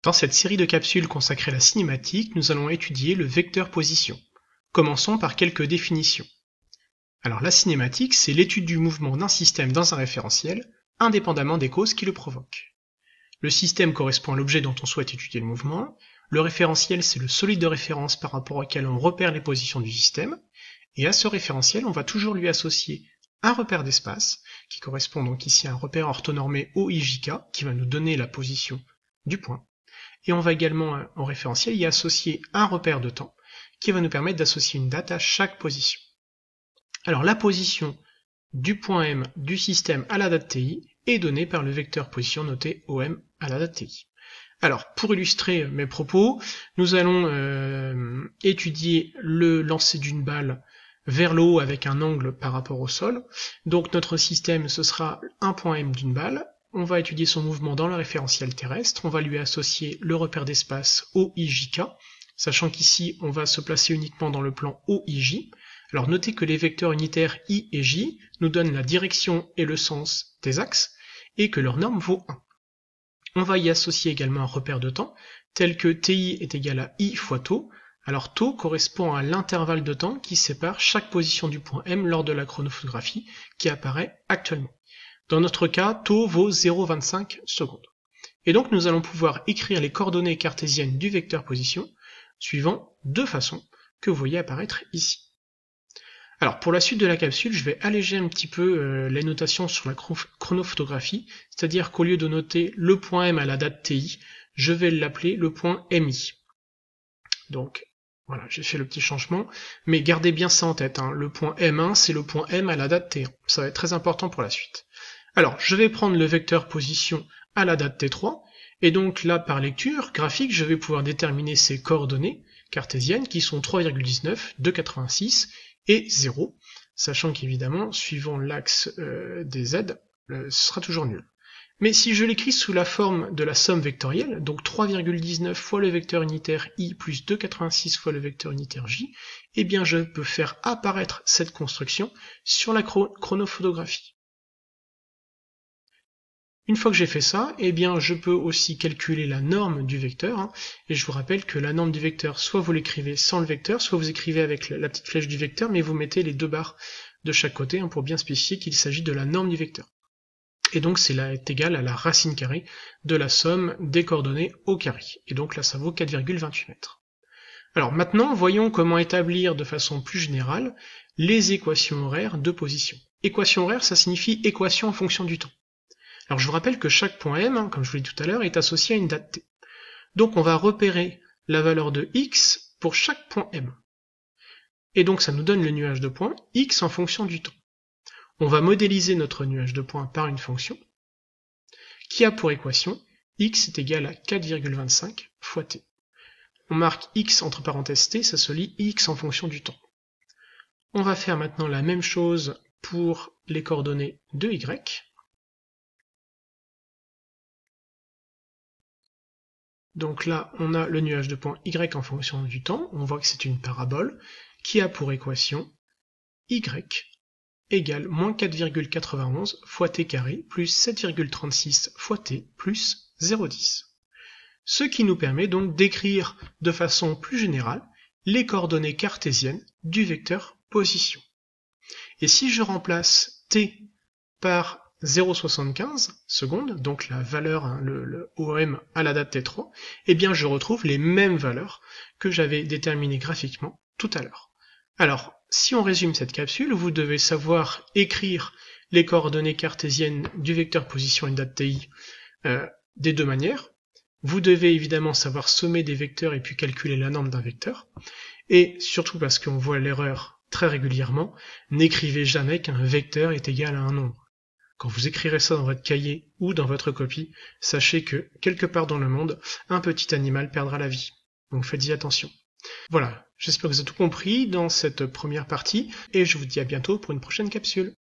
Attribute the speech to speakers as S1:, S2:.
S1: Dans cette série de capsules consacrée à la cinématique, nous allons étudier le vecteur position. Commençons par quelques définitions. Alors la cinématique, c'est l'étude du mouvement d'un système dans un référentiel, indépendamment des causes qui le provoquent. Le système correspond à l'objet dont on souhaite étudier le mouvement, le référentiel c'est le solide de référence par rapport auquel on repère les positions du système, et à ce référentiel on va toujours lui associer un repère d'espace, qui correspond donc ici à un repère orthonormé OIJK, qui va nous donner la position du point. Et on va également, au référentiel, y associer un repère de temps, qui va nous permettre d'associer une date à chaque position. Alors la position du point M du système à la date TI est donnée par le vecteur position noté OM à la date TI. Alors, pour illustrer mes propos, nous allons étudier le lancer d'une balle vers le haut avec un angle par rapport au sol. Donc notre système, ce sera un point M d'une balle. On va étudier son mouvement dans le référentiel terrestre, on va lui associer le repère d'espace OIJK, sachant qu'ici on va se placer uniquement dans le plan OIJ. Alors notez que les vecteurs unitaires I et J nous donnent la direction et le sens des axes, et que leur norme vaut 1. On va y associer également un repère de temps, tel que TI est égal à I fois tau. Alors tau correspond à l'intervalle de temps qui sépare chaque position du point M lors de la chronophotographie qui apparaît actuellement. Dans notre cas, tau vaut 0,25 secondes. Et donc nous allons pouvoir écrire les coordonnées cartésiennes du vecteur position suivant deux façons que vous voyez apparaître ici. Alors pour la suite de la capsule, je vais alléger un petit peu les notations sur la chronophotographie, c'est-à-dire qu'au lieu de noter le point M à la date TI, je vais l'appeler le point MI. Donc voilà, j'ai fait le petit changement, mais gardez bien ça en tête, hein. Le point M1, c'est le point M à la date T1. Ça va être très important pour la suite. Alors, je vais prendre le vecteur position à la date T3, et donc là, par lecture graphique, je vais pouvoir déterminer ses coordonnées cartésiennes, qui sont 3,19, 2,86 et 0, sachant qu'évidemment, suivant l'axe des Z, ce sera toujours nul. Mais si je l'écris sous la forme de la somme vectorielle, donc 3,19 fois le vecteur unitaire I plus 2,86 fois le vecteur unitaire J, eh bien je peux faire apparaître cette construction sur la chronophotographie. Une fois que j'ai fait ça, eh bien je peux aussi calculer la norme du vecteur, hein, et je vous rappelle que la norme du vecteur, soit vous l'écrivez sans le vecteur, soit vous écrivez avec la petite flèche du vecteur, mais vous mettez les deux barres de chaque côté, hein, pour bien spécifier qu'il s'agit de la norme du vecteur. Et donc c'est égal à la racine carrée de la somme des coordonnées au carré. Et donc là ça vaut 4,28 mètres. Alors maintenant, voyons comment établir de façon plus générale les équations horaires de position. Équation horaire, ça signifie équation en fonction du temps. Alors je vous rappelle que chaque point M, hein, comme je vous l'ai dit tout à l'heure, est associé à une date T. Donc on va repérer la valeur de X pour chaque point M. Et donc ça nous donne le nuage de points X en fonction du temps. On va modéliser notre nuage de points par une fonction qui a pour équation x est égal à 4,25 fois t. On marque x entre parenthèses t, ça se lit x en fonction du temps. On va faire maintenant la même chose pour les coordonnées de y. Donc là, on a le nuage de points y en fonction du temps. On voit que c'est une parabole qui a pour équation y égale moins 4,91 fois t carré plus 7,36 fois t plus 0,10. Ce qui nous permet donc d'écrire de façon plus générale les coordonnées cartésiennes du vecteur position. Et si je remplace t par 0,75 secondes, donc la valeur, hein, le OM à la date T3, eh bien je retrouve les mêmes valeurs que j'avais déterminées graphiquement tout à l'heure. Alors, si on résume cette capsule, vous devez savoir écrire les coordonnées cartésiennes du vecteur position et date TI des deux manières. Vous devez évidemment savoir sommer des vecteurs et puis calculer la norme d'un vecteur. Et surtout parce qu'on voit l'erreur très régulièrement, n'écrivez jamais qu'un vecteur est égal à un nombre. Quand vous écrirez ça dans votre cahier ou dans votre copie, sachez que, quelque part dans le monde, un petit animal perdra la vie. Donc faites-y attention. Voilà, j'espère que vous avez tout compris dans cette première partie, et je vous dis à bientôt pour une prochaine capsule.